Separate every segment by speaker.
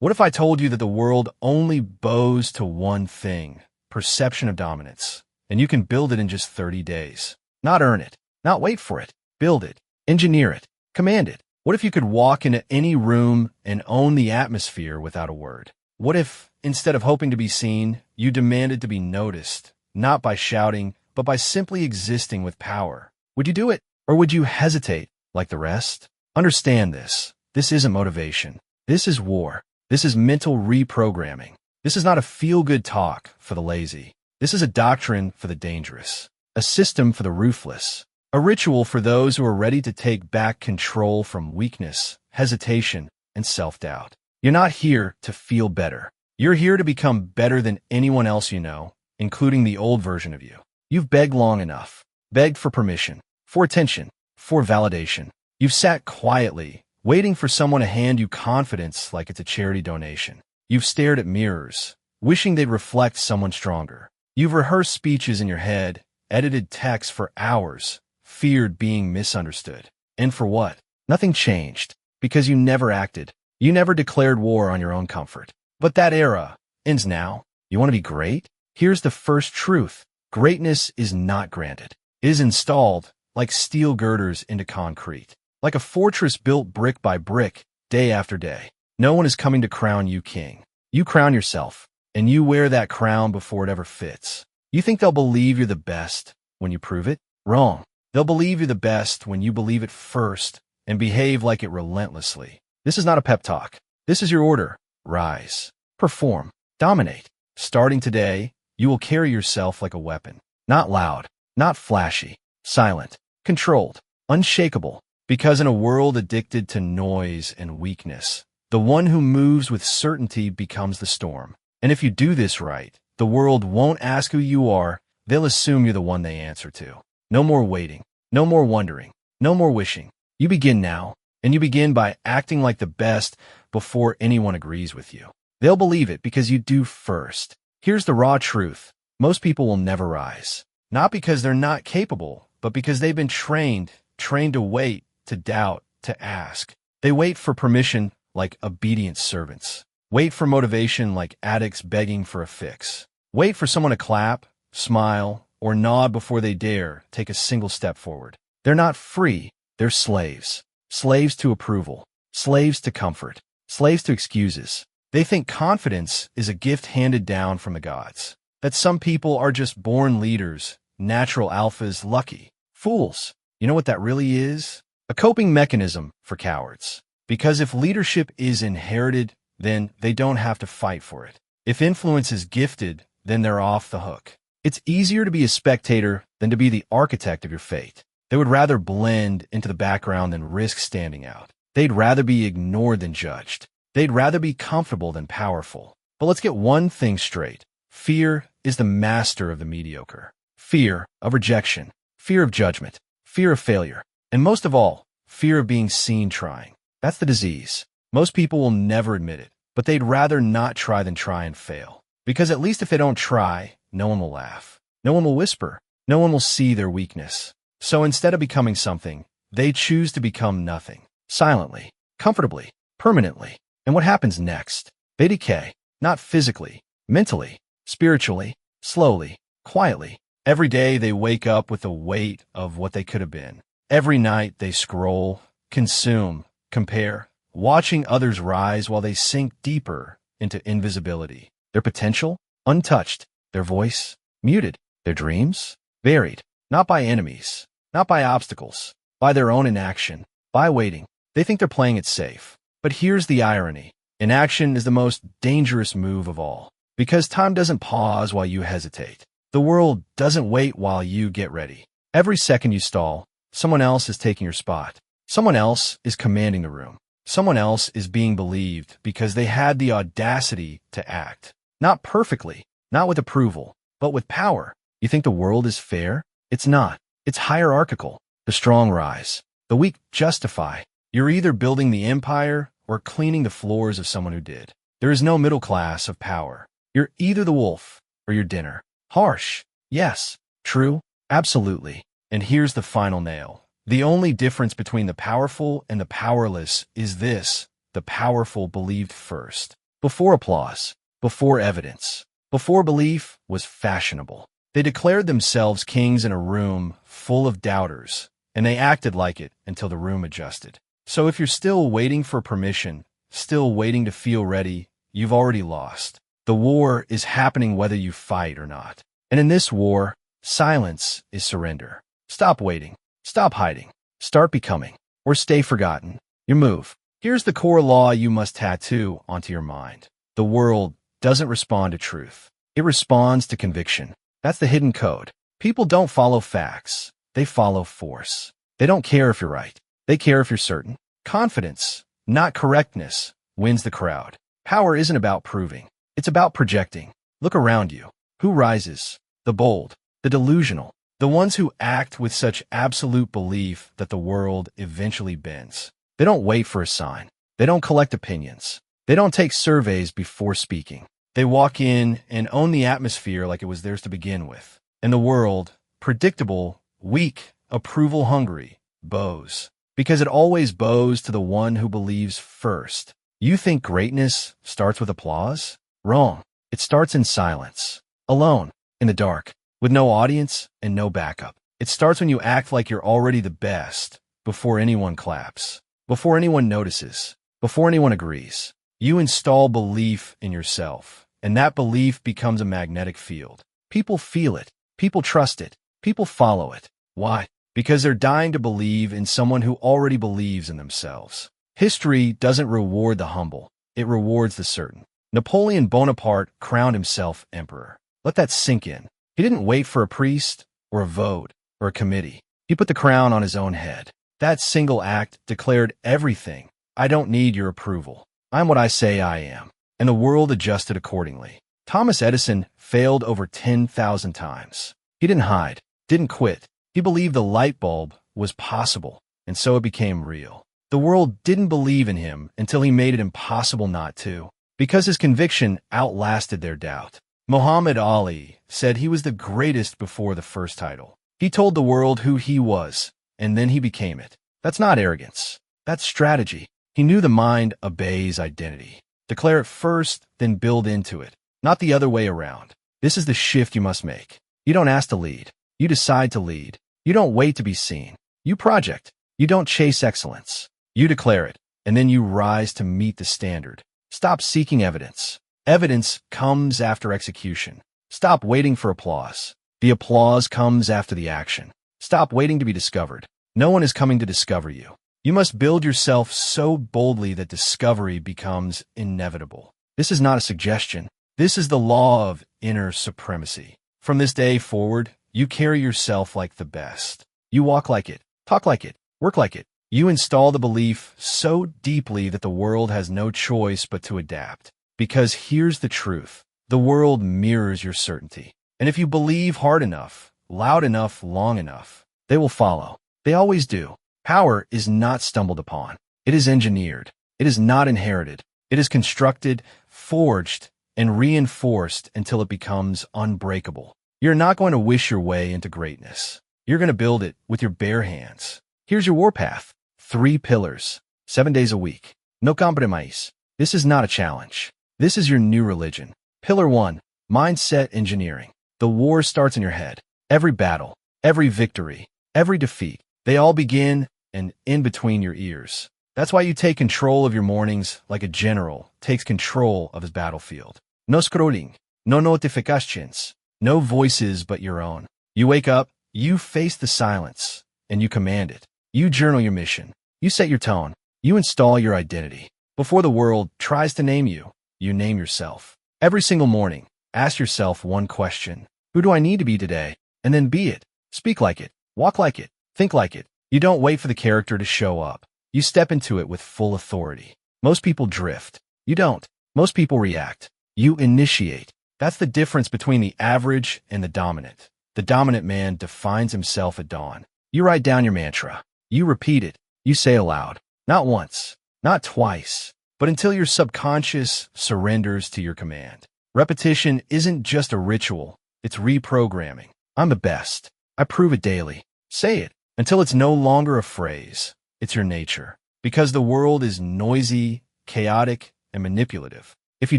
Speaker 1: What if I told you that the world only bows to one thing, perception of dominance, and you can build it in just 30 days? Not earn it, not wait for it, build it, engineer it, command it. What if you could walk into any room and own the atmosphere without a word? What if, instead of hoping to be seen, you demanded to be noticed, not by shouting, but by simply existing with power? Would you do it, or would you hesitate like the rest? Understand this. This isn't motivation. This is war. This is mental reprogramming. This is not a feel-good talk for the lazy. This is a doctrine for the dangerous, a system for the ruthless, a ritual for those who are ready to take back control from weakness, hesitation, and self-doubt. You're not here to feel better. You're here to become better than anyone else you know, including the old version of you. You've begged long enough, begged for permission, for attention, for validation. You've sat quietly, waiting for someone to hand you confidence like it's a charity donation. You've stared at mirrors, wishing they'd reflect someone stronger. You've rehearsed speeches in your head, edited texts for hours, feared being misunderstood. And for what? Nothing changed, because you never acted. You never declared war on your own comfort. But that era ends now. You want to be great? Here's the first truth. Greatness is not granted. It is installed like steel girders into concrete, like a fortress built brick by brick, day after day. No one is coming to crown you king. You crown yourself, and you wear that crown before it ever fits. You think they'll believe you're the best when you prove it? Wrong. They'll believe you're the best when you believe it first and behave like it relentlessly. This is not a pep talk. This is your order. Rise. Perform. Dominate. Starting today, you will carry yourself like a weapon. Not loud, not flashy, silent, controlled, unshakable. Because in a world addicted to noise and weakness, the one who moves with certainty becomes the storm. And if you do this right, the world won't ask who you are. They'll assume you're the one they answer to. No more waiting. No more wondering. No more wishing. You begin now, and you begin by acting like the best before anyone agrees with you. They'll believe it because you do first. Here's the raw truth. Most people will never rise. Not because they're not capable, but because they've been trained to wait, to doubt, to ask. They wait for permission like obedient servants. Wait for motivation like addicts begging for a fix. Wait for someone to clap, smile, or nod before they dare take a single step forward. They're not free. They're slaves. Slaves to approval. Slaves to comfort. Slaves to excuses. They think confidence is a gift handed down from the gods. That some people are just born leaders, natural alphas, lucky. Fools. You know what that really is? A coping mechanism for cowards. Because if leadership is inherited, then they don't have to fight for it. If influence is gifted, then they're off the hook. It's easier to be a spectator than to be the architect of your fate. They would rather blend into the background than risk standing out. They'd rather be ignored than judged. They'd rather be comfortable than powerful. But let's get one thing straight. Fear is the master of the mediocre. Fear of rejection. Fear of judgment. Fear of failure. And most of all, fear of being seen trying. That's the disease. Most people will never admit it, but they'd rather not try than try and fail. Because at least if they don't try, no one will laugh. No one will whisper. No one will see their weakness. So instead of becoming something, they choose to become nothing. Silently, comfortably, permanently. And what happens next? They decay. Not physically, mentally, spiritually, slowly, quietly. Every day they wake up with the weight of what they could have been. Every night they scroll, consume, compare, watching others rise while they sink deeper into invisibility. Their potential, untouched. Their voice, muted. Their dreams, buried. Not by enemies, not by obstacles, by their own inaction, by waiting. They think they're playing it safe. But here's the irony. Inaction is the most dangerous move of all. Because time doesn't pause while you hesitate. The world doesn't wait while you get ready. Every second you stall, someone else is taking your spot. Someone else is commanding the room. Someone else is being believed because they had the audacity to act. Not perfectly, not with approval, but with power. You think the world is fair? It's not. It's hierarchical. The strong rise. The weak justify. You're either building the empire or cleaning the floors of someone who did. There is no middle class of power. You're either the wolf or your dinner. Harsh. Yes. True. Absolutely. And here's the final nail. The only difference between the powerful and the powerless is this: the powerful believed first. before applause, before evidence, before belief was fashionable. They declared themselves kings in a room full of doubters, and they acted like it until the room adjusted. So if you're still waiting for permission, still waiting to feel ready, you've already lost. The war is happening whether you fight or not. And in this war, silence is surrender. Stop waiting. Stop hiding. Start becoming. Or stay forgotten. Your move. Here's the core law you must tattoo onto your mind. The world doesn't respond to truth. It responds to conviction. That's the hidden code. People don't follow facts. They follow force. They don't care if you're right. They care if you're certain. Confidence, not correctness, wins the crowd. Power isn't about proving. It's about projecting. Look around you. Who rises? The bold, the delusional, the ones who act with such absolute belief that the world eventually bends. They don't wait for a sign. They don't collect opinions. They don't take surveys before speaking. They walk in and own the atmosphere like it was theirs to begin with. And the world, predictable, weak, approval-hungry, bows. Because it always bows to the one who believes first. You think greatness starts with applause? Wrong. It starts in silence. Alone. In the dark. With no audience and no backup. It starts when you act like you're already the best, before anyone claps, before anyone notices, before anyone agrees. You install belief in yourself, and that belief becomes a magnetic field. People feel it. People trust it. People follow it. Why? Because they're dying to believe in someone who already believes in themselves. History doesn't reward the humble. It rewards the certain. Napoleon Bonaparte crowned himself emperor. Let that sink in. He didn't wait for a priest, or a vote, or a committee. He put the crown on his own head. That single act declared everything. I don't need your approval. I'm what I say I am. And the world adjusted accordingly. Thomas Edison failed over 10,000 times. He didn't hide, didn't quit. He believed the light bulb was possible, and so it became real. The world didn't believe in him until he made it impossible not to, because his conviction outlasted their doubt. Muhammad Ali said he was the greatest before the first title. He told the world who he was, and then he became it. That's not arrogance. That's strategy. He knew the mind obeys identity. Declare it first, then build into it. Not the other way around. This is the shift you must make. You don't ask to lead. You decide to lead. You don't wait to be seen. You project. You don't chase excellence. You declare it, and then you rise to meet the standard. Stop seeking evidence. Evidence comes after execution. Stop waiting for applause. The applause comes after the action. Stop waiting to be discovered. No one is coming to discover you. You must build yourself so boldly that discovery becomes inevitable. This is not a suggestion. This is the law of inner supremacy. From this day forward, you carry yourself like the best. You walk like it, talk like it, work like it. You install the belief so deeply that the world has no choice but to adapt. Because here's the truth. The world mirrors your certainty. And if you believe hard enough, loud enough, long enough, they will follow. They always do. Power is not stumbled upon. It is engineered. It is not inherited. It is constructed, forged, and reinforced until it becomes unbreakable. You're not going to wish your way into greatness. You're going to build it with your bare hands. Here's your warpath. 3 pillars. 7 days a week. No compromise. This is not a challenge. This is your new religion. Pillar 1. Mindset engineering. The war starts in your head. Every battle, every victory, every defeat, they all begin and end between your ears. That's why you take control of your mornings like a general takes control of his battlefield. No scrolling. No notifications. No voices but your own. You wake up, you face the silence, and you command it. You journal your mission. You set your tone. You install your identity. Before the world tries to name you, you name yourself. Every single morning, ask yourself one question. Who do I need to be today? And then be it. Speak like it. Walk like it. Think like it. You don't wait for the character to show up. You step into it with full authority. Most people drift. You don't. Most people react. You initiate. That's the difference between the average and the dominant. The dominant man defines himself at dawn. You write down your mantra. You repeat it. You say aloud. Not once. Not twice. But until your subconscious surrenders to your command. Repetition isn't just a ritual. It's reprogramming. I'm the best. I prove it daily. Say it until it's no longer a phrase. It's your nature. Because the world is noisy, chaotic, and manipulative. If you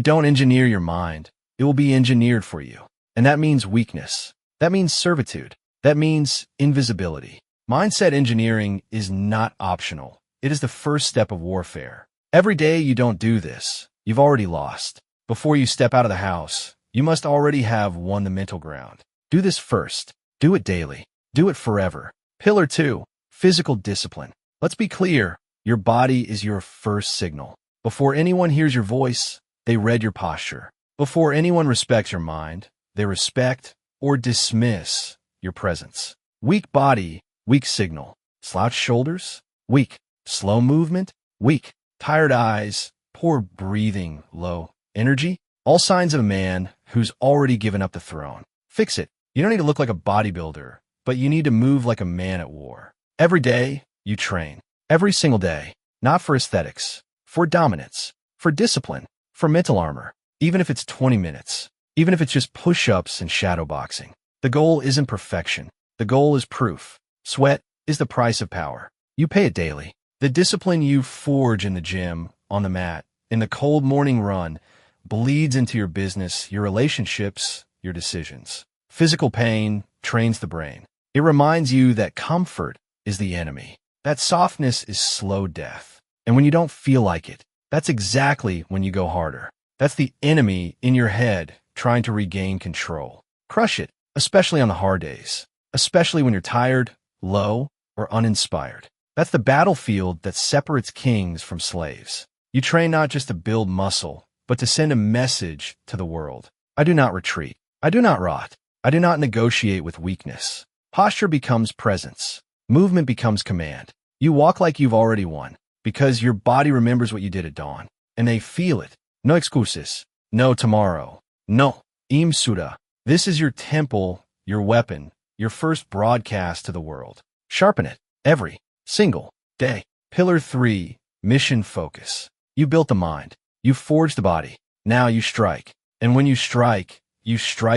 Speaker 1: don't engineer your mind, it will be engineered for you. And that means weakness. That means servitude. That means invisibility. Mindset engineering is not optional. It is the first step of warfare. Every day you don't do this, you've already lost. Before you step out of the house, you must already have won the mental ground. Do this first. Do it daily. Do it forever. Pillar 2, physical discipline. Let's be clear. Your body is your first signal. Before anyone hears your voice, they read your posture. Before anyone respects your mind, they respect or dismiss your presence. Weak body, weak signal. Slouched shoulders, weak. Slow movement, weak. Tired eyes, poor breathing, low energy. All signs of a man who's already given up the throne. Fix it. You don't need to look like a bodybuilder, but you need to move like a man at war. Every day, you train. Every single day. Not for aesthetics, for dominance, for discipline, for mental armor. Even if it's 20 minutes. Even if it's just push-ups and shadow boxing. The goal isn't perfection. The goal is proof. Sweat is the price of power. You pay it daily. The discipline you forge in the gym, on the mat, in the cold morning run, bleeds into your business, your relationships, your decisions. Physical pain trains the brain. It reminds you that comfort is the enemy. That softness is slow death. And when you don't feel like it, that's exactly when you go harder. That's the enemy in your head trying to regain control. Crush it, especially on the hard days. Especially when you're tired, low, or uninspired. That's the battlefield that separates kings from slaves. You train not just to build muscle, but to send a message to the world. I do not retreat. I do not rot. I do not negotiate with weakness. Posture becomes presence. Movement becomes command. You walk like you've already won, because your body remembers what you did at dawn, and they feel it. No excuses. No tomorrow. No. Im Suda. This is your temple, your weapon, your first broadcast to the world. Sharpen it. Every single day. Pillar 3, mission focus. You built the mind. You forged the body. Now you strike. And when you strike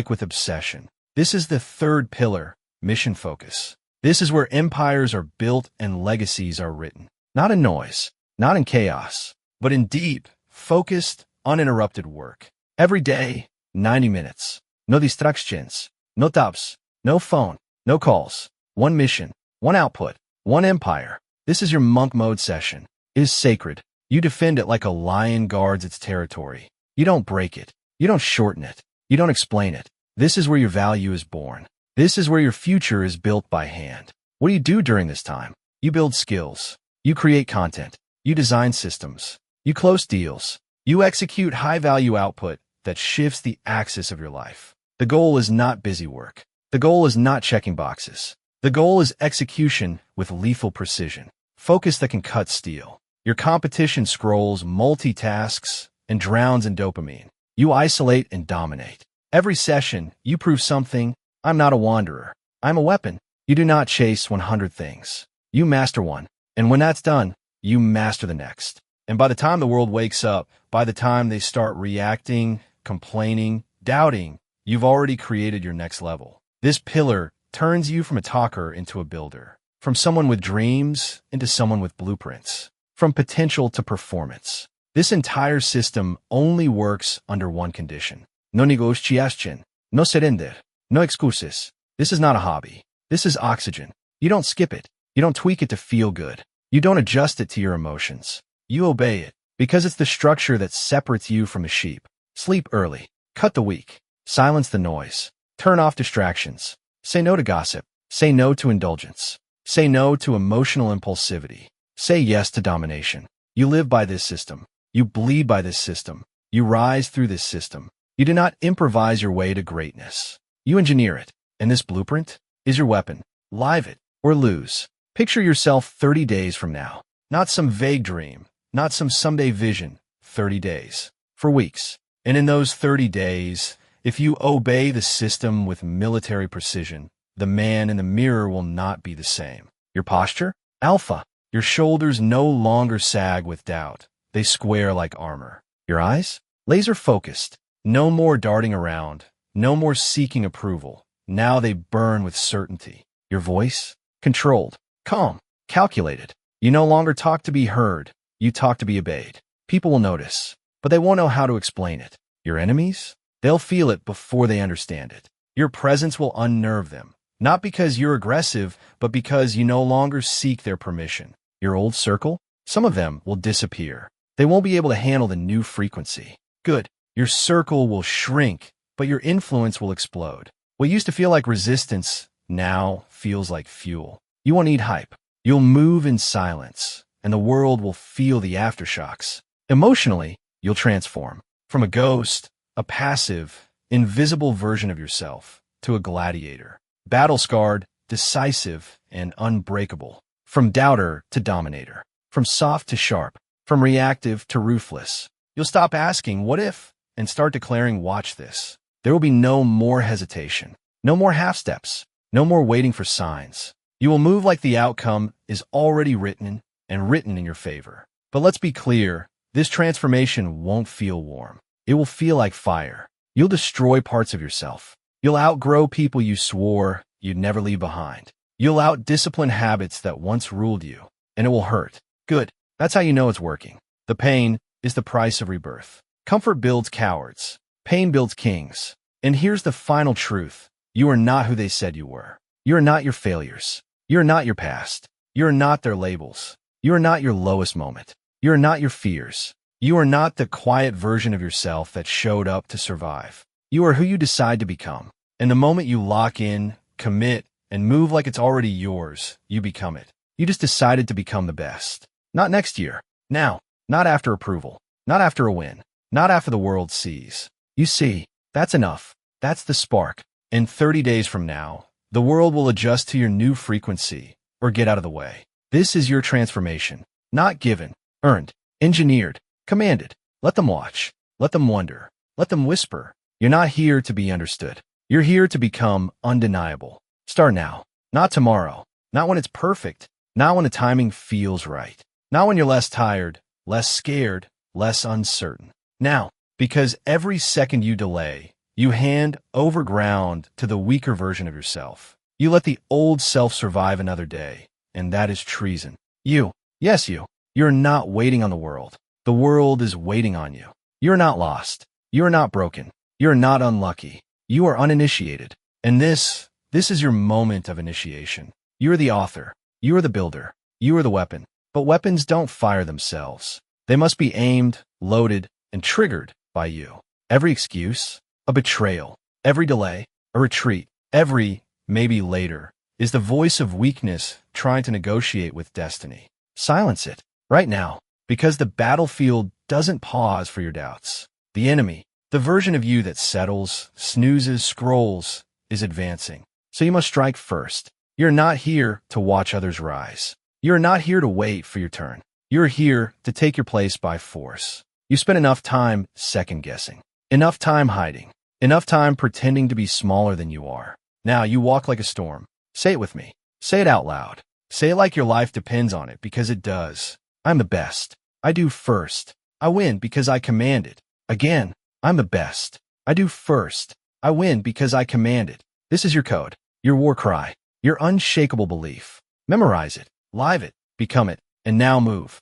Speaker 1: with obsession. This is the third pillar, mission focus. This is where empires are built and legacies are written. Not in noise, not in chaos, but in deep, focused, uninterrupted work. Every day, 90 minutes. No distractions, no tabs, no phone, no calls. One mission, one output, one empire. This is your monk mode session. It is sacred. You defend it like a lion guards its territory. You don't break it. You don't shorten it. You don't explain it. This is where your value is born. This is where your future is built by hand. What do you do during this time? You build skills. You create content. You design systems. You close deals. You execute high-value output that shifts the axis of your life. The goal is not busy work. The goal is not checking boxes. The goal is execution with lethal precision. Focus that can cut steel. Your competition scrolls, multitasks, and drowns in dopamine. You isolate and dominate. Every session, you prove something. I'm not a wanderer. I'm a weapon. You do not chase 100 things. You master one. And when that's done, you master the next. And by the time the world wakes up, by the time they start reacting, complaining, doubting, you've already created your next level. This pillar turns you from a talker into a builder, from someone with dreams into someone with blueprints, from potential to performance. This entire system only works under one condition. No negociación, no surrender, no excuses. This is not a hobby. This is oxygen. You don't skip it. You don't tweak it to feel good. You don't adjust it to your emotions. You obey it, because it's the structure that separates you from a sheep. Sleep early. Cut the weak. Silence the noise. Turn off distractions. Say no to gossip. Say no to indulgence. Say no to emotional impulsivity. Say yes to domination. You live by this system. You bleed by this system. You rise through this system. You do not improvise your way to greatness. You engineer it. And this blueprint is your weapon. Live it or lose. Picture yourself 30 days from now. Not some vague dream. Not some someday vision. 30 days. For weeks. And in those 30 days, if you obey the system with military precision, the man in the mirror will not be the same. Your posture? Alpha. Your shoulders no longer sag with doubt. They square like armor. Your eyes? Laser focused. No more darting around. No more seeking approval. Now they burn with certainty. Your voice? Controlled. Calm. Calculated. You no longer talk to be heard. You talk to be obeyed. People will notice. but they won't know how to explain it. Your enemies? They'll feel it before they understand it. Your presence will unnerve them, not because you're aggressive, but because you no longer seek their permission. Your old circle? Some of them will disappear. They won't be able to handle the new frequency. Good. Your circle will shrink, but your influence will explode. What used to feel like resistance now feels like fuel. You won't need hype. You'll move in silence, and the world will feel the aftershocks. Emotionally, you'll transform from a ghost, a passive, invisible version of yourself, to a gladiator, battle-scarred, decisive, and unbreakable. From doubter to dominator, from soft to sharp, from reactive to ruthless. You'll stop asking, what if, and start declaring, watch this. There will be no more hesitation, no more half-steps, no more waiting for signs. You will move like the outcome is already written and written in your favor. But let's be clear, this transformation won't feel warm. It will feel like fire. You'll destroy parts of yourself. You'll outgrow people you swore you'd never leave behind. You'll out-discipline habits that once ruled you, and it will hurt. Good. That's how you know it's working. The pain is the price of rebirth. Comfort builds cowards. Pain builds kings. And here's the final truth. You are not who they said you were. You are not your failures. You are not your past. You are not their labels. You are not your lowest moment. You are not your fears. You are not the quiet version of yourself that showed up to survive. You are who you decide to become. And the moment you lock in, commit, and move like it's already yours, you become it. You just decided to become the best. Not next year. Now. Not after approval. Not after a win. Not after the world sees. You see, that's enough. That's the spark. In 30 days from now, the world will adjust to your new frequency or get out of the way. This is your transformation. Not given, earned, engineered, commanded. Let them watch. Let them wonder. Let them whisper. You're not here to be understood. You're here to become undeniable. Start now. Not tomorrow. Not when it's perfect. Not when the timing feels right. Not when you're less tired, less scared, less uncertain. Now, because every second you delay, you hand over ground to the weaker version of yourself. You let the old self survive another day, and that is treason. You, yes you, you're not waiting on the world. The world is waiting on you. You're not lost. You're not broken. You're not unlucky. You are uninitiated. And this is your moment of initiation. You're the author. You are the builder. You are the weapon. But weapons don't fire themselves. They must be aimed, loaded, and triggered by you. Every excuse, a betrayal. Every delay, a retreat. Every maybe later is the voice of weakness trying to negotiate with destiny. Silence it right now, because the battlefield doesn't pause for your doubts. The enemy, the version of you that settles, snoozes, scrolls, is advancing. So you must strike first. You're not here to watch others rise. You're not here to wait for your turn. You're here to take your place by force. You spent enough time second-guessing, enough time hiding, enough time pretending to be smaller than you are. Now you walk like a storm. Say it with me. Say it out loud. Say it like your life depends on it, because it does. I'm the best. I do first. I win because I command it. Again, I'm the best. I do first. I win because I command it. This is your code, your war cry, your unshakable belief. Memorize it, live it, become it, and now move.